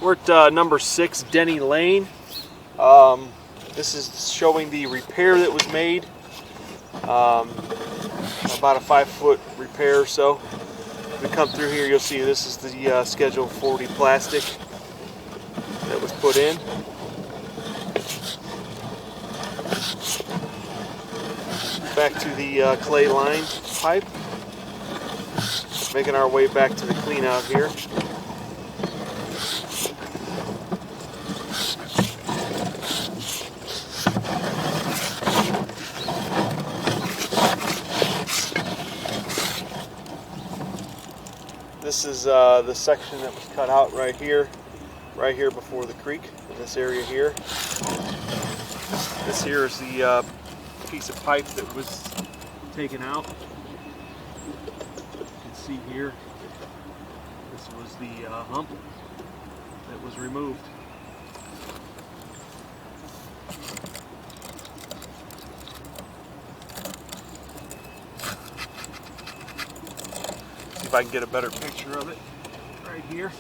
We're at number 6, Denny Lane. This is showing the repair that was made. About a 5-foot repair or so. If we come through here, you'll see this is the Schedule 40 plastic that was put in. Back to the clay line pipe. Making our way back to the clean out here. This is the section that was cut out right here before the creek, in this area here. This here is the piece of pipe that was taken out. You can see here, this was the hump that was removed. See if I can get a better picture of it right here.